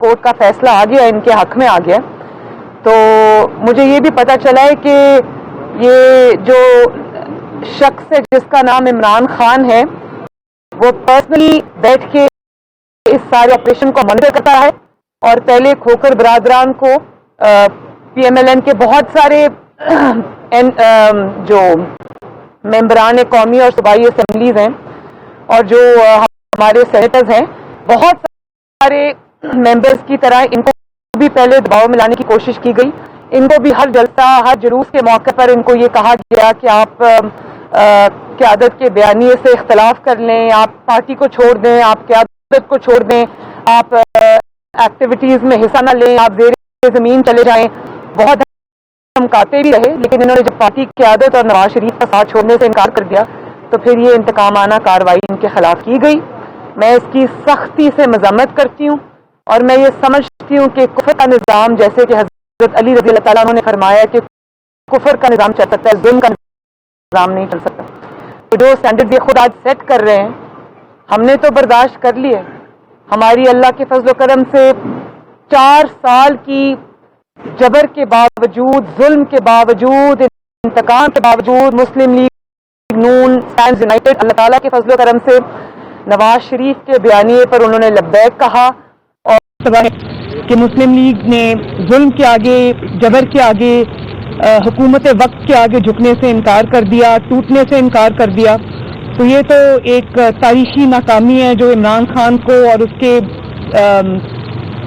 Court کا فیصلہ آ گیا، ان کے حق میں آ گیا. تو مجھے یہ بھی پتہ چلا ہے کہ یہ جو شخص ہے جس کا نام عمران خان ہے، وہ پرسنلی بیٹھ کے اس سارے آپریشن کو مانیٹر کرتا ہے، اور پہلے کھوکھر برادران کو پی ایم ایل این کے بہت سارے جو ممبران قومی اور صوبائی اسمبلیز ہیں اور جو ہمارے سینیٹرز ہیں، بہت سارے ممبرز کی طرح ان کو بھی پہلے دباؤ میں لانے کی کوشش کی گئی. ان کو بھی ہر جلسہ، ہر جلوس کے موقع پر ان کو یہ کہا گیا کہ آپ قیادت کے بیانیے سے اختلاف کر لیں، آپ پارٹی کو چھوڑ دیں، آپ قیادت کو چھوڑ دیں، آپ ایکٹیویٹیز میں حصہ نہ لیں، آپ زیر زمین چلے جائیں. بہت دھمکاتے بھی رہے، لیکن انہوں نے جب پارٹی کی قیادت اور نواز شریف کا ساتھ چھوڑنے سے انکار کر دیا تو پھر یہ انتقامانہ کارروائی ان کے خلاف کی گئی. میں اس کی سختی سے مذمت کرتی ہوں، اور میں یہ سمجھتی ہوں کہ کفر کا نظام، جیسے کہ حضرت علی رضی اللہ تعالیٰ عنہ نے فرمایا کہ کفر کا نظام چل سکتا ہے، ظلم کا نظام نہیں چل سکتا. تو جو اسٹینڈرڈ یہ خود آج سیٹ کر رہے ہیں، ہم نے تو برداشت کر لیے. ہماری اللہ کے فضل و کرم سے 4 سال کی جبر کے باوجود، ظلم کے باوجود، انتقام کے باوجود، مسلم لیگ نون اسٹینڈز یونائٹڈ، اللہ تعالیٰ کے فضل و کرم سے نواز شریف کے بیانیے پر انہوں نے لبیک کہا، اور کہ مسلم لیگ نے ظلم کے آگے، جبر کے آگے، حکومت وقت کے آگے جھکنے سے انکار کر دیا، ٹوٹنے سے انکار کر دیا. تو یہ تو ایک تاریخی ناکامی ہے جو عمران خان کو اور اس کے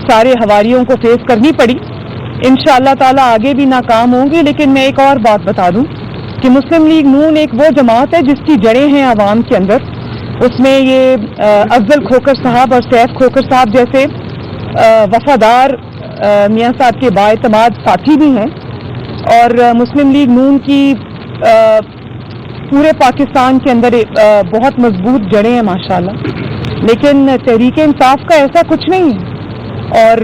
سارے حواریوں کو فیس کرنی پڑی. انشاءاللہ تعالیٰ آگے بھی ناکام ہوں گے. لیکن میں ایک اور بات بتا دوں کہ مسلم لیگ نون ایک وہ جماعت ہے جس کی جڑیں ہیں عوام کے اندر. اس میں یہ افضل کھوکھر صاحب اور سیف کھوکھر صاحب جیسے وفادار میاں صاحب کے بااعتماد ساتھی بھی ہیں، اور مسلم لیگ نون کی پورے پاکستان کے اندر بہت مضبوط جڑیں ہیں ماشاءاللہ. لیکن تحریک انصاف کا ایسا کچھ نہیں ہے، اور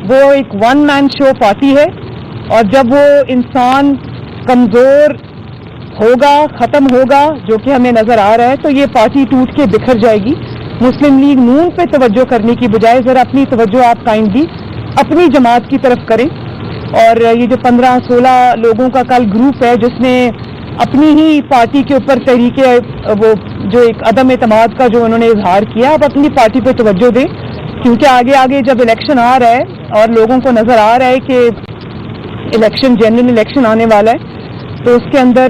وہ ایک ون مین شو پارٹی ہے، اور جب وہ انسان کمزور ہوگا، ختم ہوگا، جو کہ ہمیں نظر آ رہا ہے، تو یہ پارٹی ٹوٹ کے بکھر جائے گی. مسلم لیگ نون پہ توجہ کرنے کی بجائے ذرا اپنی توجہ آپ کائنڈلی اپنی جماعت کی طرف کریں. اور یہ جو 15-16 لوگوں کا کل گروپ ہے جس نے اپنی ہی پارٹی کے اوپر تحریک وہ جو ایک عدم اعتماد کا جو انہوں نے اظہار کیا، آپ اپنی پارٹی پہ توجہ دیں، کیونکہ آگے آگے جب الیکشن آ رہا ہے اور لوگوں کو نظر آ رہا ہے کہ الیکشن، جنرل الیکشن آنے والا ہے، تو اس کے اندر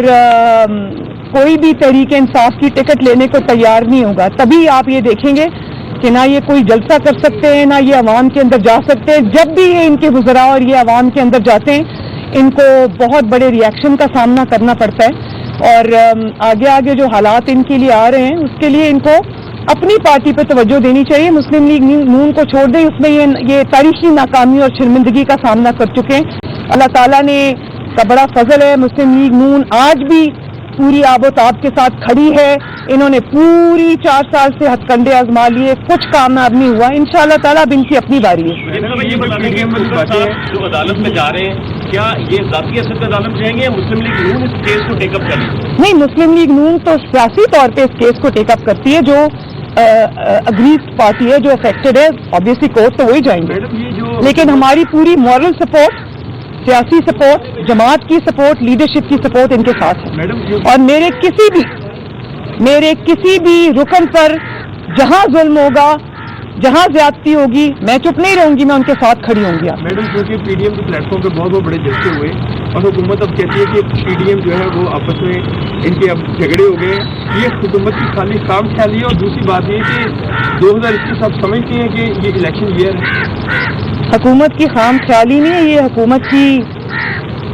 کوئی بھی تحریک انصاف کی ٹکٹ لینے کو تیار نہیں ہوگا. تبھی آپ یہ دیکھیں گے کہ نہ یہ کوئی جلسہ کر سکتے ہیں، نہ یہ عوام کے اندر جا سکتے ہیں. جب بھی یہ ان کے وزراء اور یہ عوام کے اندر جاتے ہیں، ان کو بہت بڑے ریئیکشن کا سامنا کرنا پڑتا ہے. اور آگے آگے جو حالات ان کے لیے آ رہے ہیں، اس کے لیے ان کو اپنی پارٹی پہ توجہ دینی چاہیے. مسلم لیگ نون کو چھوڑ دیں، اس میں یہ تاریخی ناکامی اور شرمندگی کا سامنا کر چکے ہیں. اللہ تعالیٰ نے کا بڑا فضل ہے، مسلم لیگ نون آج بھی پوری آب و تاب کے ساتھ کھڑی ہے. انہوں نے پوری 4 سال سے ہتھ کنڈے آزما لیے، کچھ کامیاب نہیں ہوا. انشاءاللہ تعالیٰ اب ان کی اپنی باری ہے. جو عدالت میں جا رہے ہیں، کیا یہ ذاتی اثر عدالت میں جائیں گے یا مسلم لیگ نون اس کیس کو ٹیک اپ کریں گے؟ نہیں، مسلم لیگ نون تو سیاسی طور پہ اس کیس کو ٹیک اپ کرتی ہے. جو اگریز پارٹی ہے، جو افیکٹڈ ہے، آبویسلی کورٹ تو وہی جائیں گے. لیکن ہماری پوری مورل سپورٹ، سیاسی سپورٹ، جماعت کی سپورٹ، لیڈرشپ کی سپورٹ ان کے ساتھ ہے. اور میرے کسی بھی رکن پر جہاں ظلم ہوگا، جہاں زیادتی ہوگی، میں چپ نہیں رہوں گی، میں ان کے ساتھ کھڑی ہوں گی. میڈم، کیونکہ پی ڈی ایم کے پلیٹ فارم پہ بہت بڑے جلسے ہوئے اور حکومت اب کہتی ہے کہ پی ڈی ایم جو ہے وہ آپس میں ان کے اب جھگڑے ہو گئے. یہ حکومت کی خالی کام خیالی ہے، اور دوسری بات یہ کہ 2021 آپ سمجھتے ہیں کہ یہ الیکشن ایئر ہے؟ حکومت کی خام خیالی نہیں ہے، یہ حکومت کی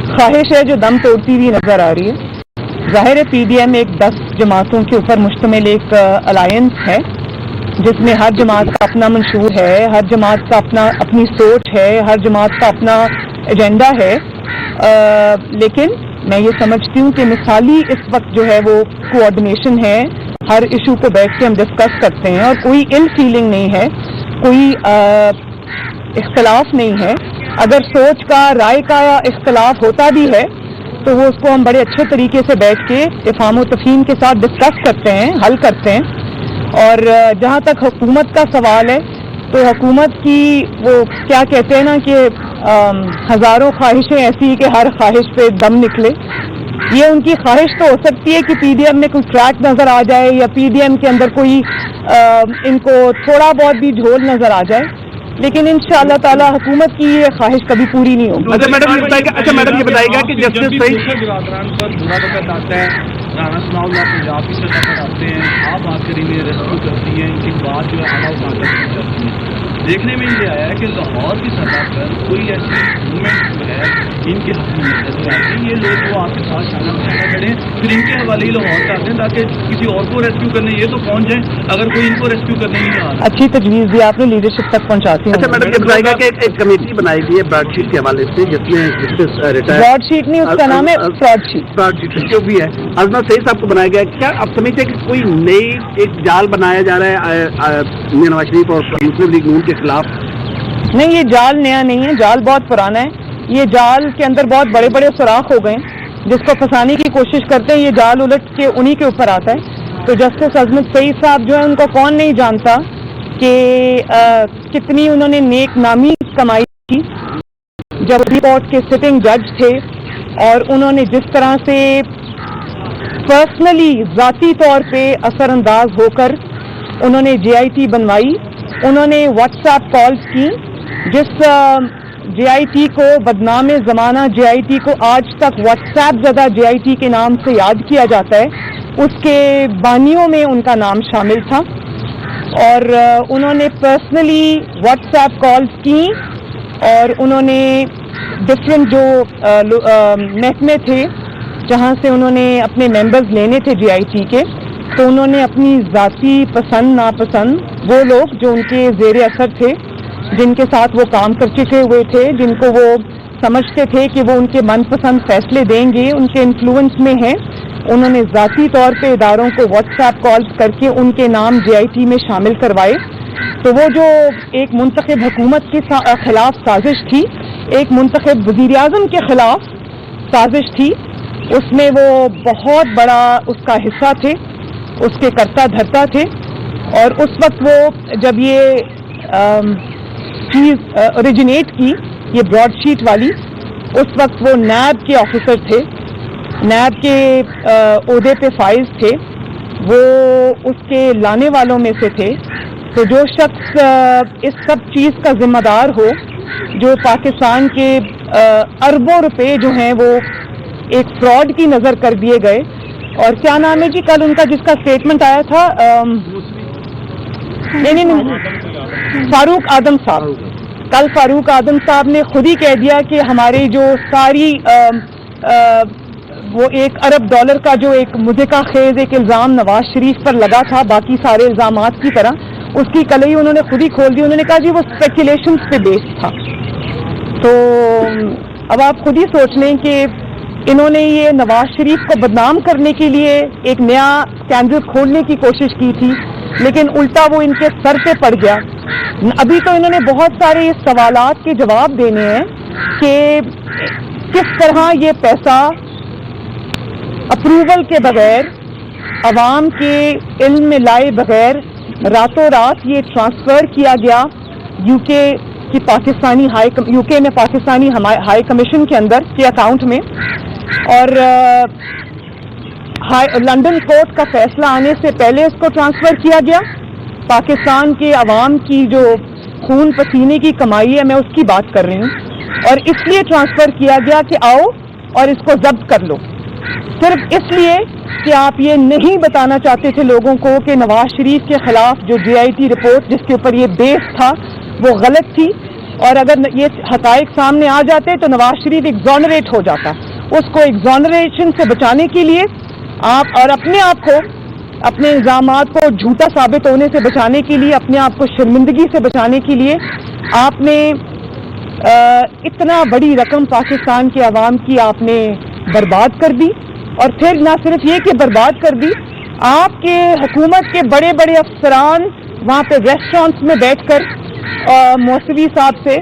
خواہش ہے جو دم توڑتی ہوئی نظر آ رہی ہے. ظاہر ہے پی ڈی ایم ایک 10 جماعتوں کے اوپر مشتمل ایک الائنس ہے، جس میں ہر جماعت کا اپنا منشور ہے، ہر جماعت کا اپنی سوچ ہے، ہر جماعت کا اپنا ایجنڈا ہے. لیکن میں یہ سمجھتی ہوں کہ مثالی اس وقت جو ہے وہ کوآرڈینیشن ہے. ہر ایشو کو بیٹھ کے ہم ڈسکس کرتے ہیں، اور کوئی ال فیلنگ نہیں ہے، کوئی اختلاف نہیں ہے. اگر سوچ کا، رائے کا اختلاف ہوتا بھی ہے تو وہ اس کو ہم بڑے اچھے طریقے سے بیٹھ کے افہام و تفہیم کے ساتھ ڈسکس کرتے ہیں، حل کرتے ہیں. اور جہاں تک حکومت کا سوال ہے، تو حکومت کی وہ کیا کہتے ہیں نا کہ ہزاروں خواہشیں ایسی کہ ہر خواہش پہ دم نکلے. یہ ان کی خواہش تو ہو سکتی ہے کہ پی ڈی ایم میں کوئی ٹریک نظر آ جائے یا پی ڈی ایم کے اندر کوئی ان کو تھوڑا بہت بھی جھول نظر آ جائے, لیکن انشاءاللہ تعالی حکومت کی یہ خواہش کبھی پوری نہیں ہوگی. اچھا میڈم یہ بتائے گا کہ جسٹس برادران پر برا وقت آتا ہے, رانا ثناء اللہ پنجاب کی سطح پر آتے ہیں, آپ آ کر انہیں ریسکیو کرتی ہیں, ان کی بات جو ہے اعلیٰ اٹھا کر کرتی ہیں. دیکھنے میں یہ آیا ہے کہ لاہور کی سطح پر کوئی ایسی موومنٹ جو ہے ان کے حق میں نظر آتی ہے. یہ لوگ جو آپ کے ساتھ شامل کریں پھر ان کے حوالے ہی لاہور کر دیں تاکہ کسی اور کو ریسکیو کرنے یہ تو پہنچ جائیں اگر کوئی ان کو ریسکیو کرنے نہیں آ رہا. اچھی تجویز دی آپ نے, لیڈرشپ تک پہنچاتی ہوں. اچھا میڈم یہ بتائے گا کہ ایک کمیٹی بنائی گئی ہے براڈ شیٹ کے حوالے سے جس میں براڈ شیٹ نہیں, اس کا نام ہے فراڈ شیٹ. براڈ شیٹ جو بھی ہے عظمہ سعید صاحب کو بنایا گیا ہے. کیا آپ سمجھتے ہیں کہ کوئی نئی ایک جال بنایا جا رہا ہے نواز شریف اور مسلم لیگ نون کے خلاف؟ نہیں, یہ جال نیا نہیں ہے, جال بہت پرانا ہے. یہ جال کے اندر بہت بڑے بڑے سوراخ ہو گئے ہیں, جس کو پھنسانے کی کوشش کرتے ہیں یہ جال الٹ کے انہی کے اوپر آتا ہے. تو جسٹس عظمت سعید صاحب جو ہے ان کو کون نہیں جانتا کہ کتنی انہوں نے نیک نامی کمائی کی جب کورٹ کے سٹنگ جج تھے, اور انہوں نے جس طرح سے پرسنلی ذاتی طور پہ اثر انداز ہو کر انہوں نے جے آئی ٹی بنوائی. انہوں نے واٹس ایپ کالز کی, جس جے آئی ٹی کو بدنام زمانہ جے آئی ٹی کو آج تک واٹس ایپ زدہ جے آئی ٹی کے نام سے یاد کیا جاتا ہے, اس کے بانیوں میں ان کا نام شامل تھا. اور انہوں نے پرسنلی واٹس ایپ کالز کی, اور انہوں نے ڈفرینٹ جو محکمے تھے جہاں سے انہوں نے اپنے ممبرز لینے تھے جے آئی ٹی کے, تو انہوں نے اپنی ذاتی پسند ناپسند وہ لوگ جو ان کے زیر اثر تھے, جن کے ساتھ وہ کام کر چکے ہوئے تھے, جن کو وہ سمجھتے تھے کہ وہ ان کے من پسند فیصلے دیں گے, ان کے انفلوئنس میں ہیں, انہوں نے ذاتی طور پہ اداروں کو واٹس ایپ کالز کر کے ان کے نام جے آئی ٹی میں شامل کروائے. تو وہ جو ایک منتخب حکومت کے خلاف سازش تھی, ایک منتخب وزیر اعظم کے خلاف سازش تھی, اس میں وہ بہت بڑا اس کا حصہ تھے, اس کے کرتا دھرتا تھے. اور اس وقت وہ جب یہ چیز اوریجنیٹ کی, یہ براڈ شیٹ والی, اس وقت وہ نیب کے آفیسر تھے, نیب کے عہدے پہ فائز تھے, وہ اس کے لانے والوں میں سے تھے. تو جو شخص اس سب چیز کا ذمہ دار ہو, جو پاکستان کے اربوں روپے جو ہیں وہ ایک فراڈ کی نظر کر دیے گئے. اور کیا نام ہے جی کل ان کا جس کا اسٹیٹمنٹ آیا تھا, نہیں فاروق اعظم صاحب, کل فاروق اعظم صاحب نے خود ہی کہہ دیا کہ ہماری جو ساری وہ $1 ارب کا جو ایک مذکا خیز ایک الزام نواز شریف پر لگا تھا باقی سارے الزامات کی طرح, اس کی کلئی انہوں نے خود ہی کھول دی. انہوں نے کہا جی وہ اسپیکولیشنز پہ بیسڈ تھا. تو اب آپ خود ہی سوچ لیں کہ انہوں نے یہ نواز شریف کو بدنام کرنے کے لیے ایک نیا اسکینڈل کھولنے کی کوشش کی تھی, لیکن الٹا وہ ان کے سر پہ پڑ گیا. ابھی تو انہوں نے بہت سارے سوالات کے جواب دینے ہیں کہ کس طرح یہ پیسہ اپروول کے بغیر, عوام کے علم میں لائے بغیر راتوں رات یہ ٹرانسفر کیا گیا یو کے کی پاکستانی یو کے میں پاکستانی ہائی کمیشن کے اندر کے اکاؤنٹ میں. اور لنڈن کورٹ کا فیصلہ آنے سے پہلے اس کو ٹرانسفر کیا گیا. پاکستان کے عوام کی جو خون پسینے کی کمائی ہے, میں اس کی بات کر رہی ہوں, اور اس لیے ٹرانسفر کیا گیا کہ آؤ اور اس کو ضبط کر لو, صرف اس لیے کہ آپ یہ نہیں بتانا چاہتے تھے لوگوں کو کہ نواز شریف کے خلاف جو جے آئی ٹی رپورٹ جس کے اوپر یہ بیس تھا وہ غلط تھی, اور اگر یہ حقائق سامنے آ جاتے تو نواز شریف ایگزونریٹ ہو جاتا. اس کو ایگزونریشن سے بچانے کے لیے آپ اور اپنے آپ کو, اپنے الزامات کو جھوٹا ثابت ہونے سے بچانے کے لیے, اپنے آپ کو شرمندگی سے بچانے کے لیے آپ نے اتنا بڑی رقم پاکستان کے عوام کی آپ نے برباد کر دی. اور پھر نہ صرف یہ کہ برباد کر دی, آپ کے حکومت کے بڑے بڑے افسران وہاں پہ ریسٹورانٹس میں بیٹھ کر موسوی صاحب سے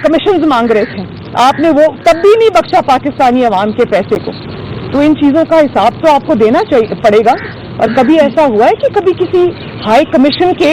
کمیشنز مانگ رہے تھے. آپ نے وہ تب بھی نہیں بخشا پاکستانی عوام کے پیسے کو. تو ان چیزوں کا حساب تو آپ کو دینا پڑے گا. اور کبھی ایسا ہوا ہے کہ کبھی کسی ہائی کمیشن کے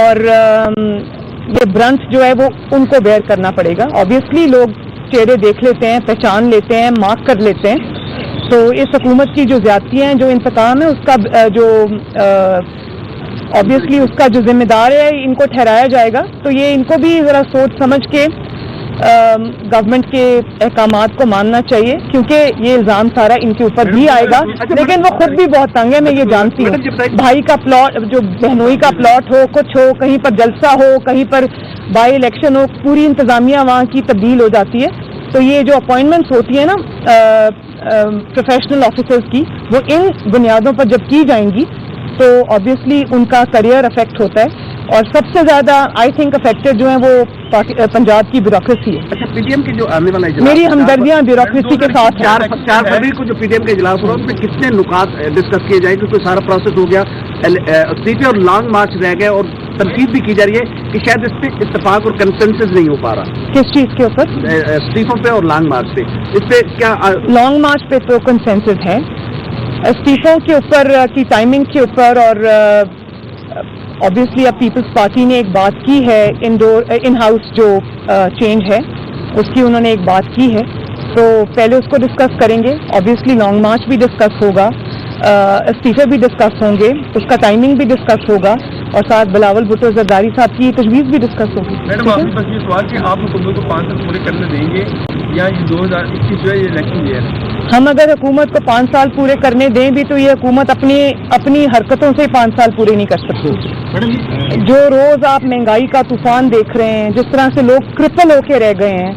اور یہ برنس جو ہے وہ ان کو بیئر کرنا پڑے گا. آبویسلی لوگ چہرے دیکھ لیتے ہیں, پہچان لیتے ہیں, مارک کر لیتے ہیں. تو اس حکومت کی جو زیادتیاں ہیں, جو انتقام ہے, اس کا جو آبویسلی اس کا جو ذمہ دار ہے ان کو ٹھہرایا جائے گا. تو یہ ان کو بھی ذرا سوچ سمجھ کے گورنمنٹ کے احکامات کو ماننا چاہیے, کیونکہ یہ الزام سارا ان کے اوپر بھی آئے گا. لیکن وہ خود بھی بہت تنگ ہے, میں یہ جانتی ہوں. بھائی کا پلاٹ, جو بہنوئی کا پلاٹ ہو, کچھ ہو, کہیں پر جلسہ ہو, کہیں پر بائی الیکشن ہو, پوری انتظامیہ وہاں کی تبدیل ہو جاتی ہے. تو یہ جو اپوائنٹمنٹس ہوتی ہیں نا پروفیشنل آفیسرز کی, وہ ان بنیادوں پر جب کی جائیں گی تو آبویسلی ان کا کریئر افیکٹ ہوتا ہے. اور سب سے زیادہ آئی تھنک افیکٹڈ جو ہیں وہ پنجاب کی بیوروکریسی ہے. اچھا, پی ٹی ایم کے جو آنے والا اجلاس, میری ہمدردیاں بیوروکریسی کے ساتھ ہیں. 4 فروری کو جو پی ٹی ایم کا اجلاس ہو رہا ہے اس میں کتنے نکات ڈسکس کیے جائیں, کیونکہ سارا پروسیس ہو گیا, استعفے اور لانگ مارچ رہ گئے, اور تنقید بھی کی جا رہی ہے کہ شاید اس پہ اتفاق اور کنسنسس نہیں ہو پا رہا. کس چیز کے اوپر؟ استعفوں پہ اور لانگ مارچ پہ. اس پہ کیا لانگ مارچ پہ تو کنسنسس ہے, استعفوں کے اوپر کی ٹائمنگ کے اوپر. اور آبویسلی اب پیپلز پارٹی نے ایک بات کی ہے, ان ہاؤس جو چینج ہے اس کی انہوں نے ایک بات کی ہے, تو پہلے اس کو ڈسکس کریں گے. آبویسلی لانگ مارچ بھی ڈسکس ہوگا, استعفے بھی ڈسکس ہوں گے, اس کا ٹائمنگ بھی ڈسکس ہوگا, اور ساتھ بلاول بھٹو زرداری صاحب کی تجویز بھی ڈسکس ہوگی. میڈم آپ کے پاس یہ سوال کہ آپ حکومت کو 5 سال پورے کرنے دیں گے یا یہ 2021 جو ہے یہ الیکشن ایئر ہے؟ ہم اگر حکومت کو 5 سال پورے کرنے دیں بھی تو یہ حکومت اپنی حرکتوں سے 5 سال پورے نہیں کر سکتی. جو روز آپ مہنگائی کا طوفان دیکھ رہے ہیں, جس طرح سے لوگ کرپل ہو کے رہ گئے ہیں,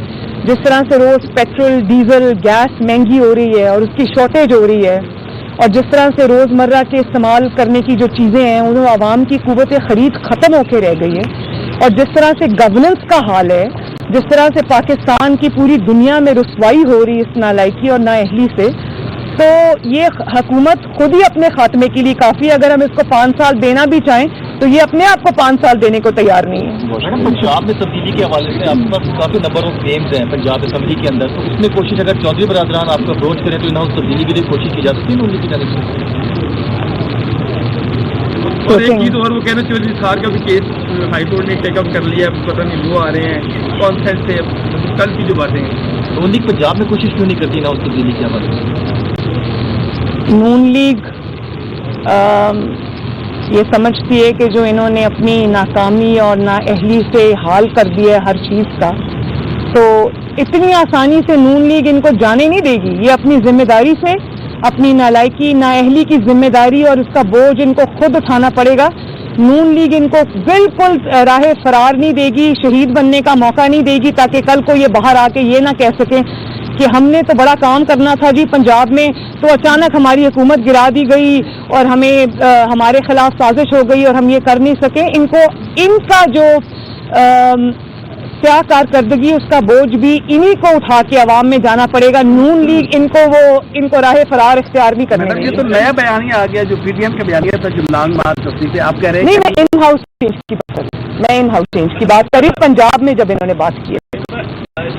جس طرح سے روز پیٹرول, ڈیزل, گیس مہنگی ہو رہی ہے اور اس کی شارٹیج ہو رہی ہے, اور جس طرح سے روزمرہ کے استعمال کرنے کی جو چیزیں ہیں ان عوام کی قوت خرید ختم ہو کے رہ گئی ہے, اور جس طرح سے گورننس کا حال ہے, جس طرح سے پاکستان کی پوری دنیا میں رسوائی ہو رہی ہے اس نالائکی اور نااہلی سے, تو یہ حکومت خود ہی اپنے خاتمے کے لیے کافی. اگر ہم اس کو 5 سال دینا بھی چاہیں تو یہ اپنے آپ کو 5 سال دینے کو تیار نہیں ہے. پنجاب میں تبدیلی کے حوالے سے آپ کے پاس کافی نمبر آف گیمز ہیں پنجاب اسمبلی کے اندر, تو اس میں کوشش اگر چودھری برادران آپ کو اپروچ کریں تو ان ہاؤس تبدیلی کے لیے کوشش کی جا سکتی ہے انہوں کی جانب سے. اور ایک چیز اور وہ کہنا چودھری صاحب کا بھی کیس ہائی کورٹ نے ٹیک اپ کر لیا, پتہ نہیں وہ آ رہے ہیں کانفرنس سے, کل کی جو باتیں ہیں. نون لیگ پنجاب میں کوشش کیوں نہیں کرتی نا اس تبدیلی کے حوالے سے؟ نون لیگ یہ سمجھتی ہے کہ جو انہوں نے اپنی ناکامی اور نااہلی سے حال کر دیا ہے ہر چیز کا, تو اتنی آسانی سے نون لیگ ان کو جانے نہیں دے گی. یہ اپنی ذمہ داری سے, اپنی نالائکی نااہلی کی ذمہ داری اور اس کا بوجھ ان کو خود اٹھانا پڑے گا. نون لیگ ان کو بالکل راہ فرار نہیں دے گی, شہید بننے کا موقع نہیں دے گی, تاکہ کل کو یہ باہر آ کے یہ نہ کہہ سکیں کہ ہم نے تو بڑا کام کرنا تھا جی پنجاب میں, تو اچانک ہماری حکومت گرا دی گئی اور ہمارے خلاف سازش ہو گئی اور ہم یہ کر نہیں سکے. ان کا جو کیا کارکردگی اس کا بوجھ بھی انہی کو اٹھا کے عوام میں جانا پڑے گا. نون لیگ ان کو راہ فرار اختیار بھی کرنے یہ تو نیا بیانیہ آ گیا جو پی ٹی ایم کا بیانیہ تھا, جو لانگ مارچ استعفے آپ کہہ رہے ہیں. نہیں, میں ان ہاؤس چینج کی بات کر رہی ہوں, میں ان ہاؤس چینج کی بات کر رہی ہوں پنجاب میں جب انہوں نے بات کی.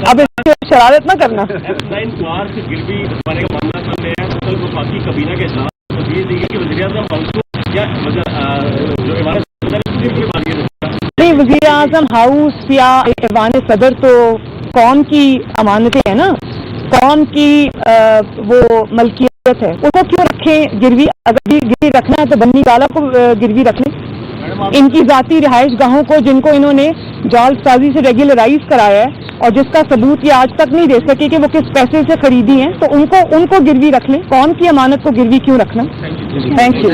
اب اس سے شرارت نہ کرنا. گروی بنانے کا معاملہ سامنے ہے, کل وفاقی کابینہ کے ساتھ وزیر اعظم ہاؤس کو کیا جو عمارت نہیں, وزیر اعظم ہاؤس یا ایوان صدر تو قوم کی امانتیں ہیں نا, قوم کی وہ ملکیت ہے, اس کو کیوں رکھیں گروی؟ اگر گروی رکھنا ہے تو بنی گالا کو گروی رکھ لیں. ان کی ذاتی رہائش گاہوں کو جن کو انہوں نے جال سازی سے ریگولرائز کرایا ہے اور جس کا ثبوت یہ آج تک نہیں دے سکے کہ وہ کس پیسے سے خریدی ہیں, تو ان کو گروی رکھ لیں. قوم کی امانت کو گروی کیوں رکھنا؟ Thank you.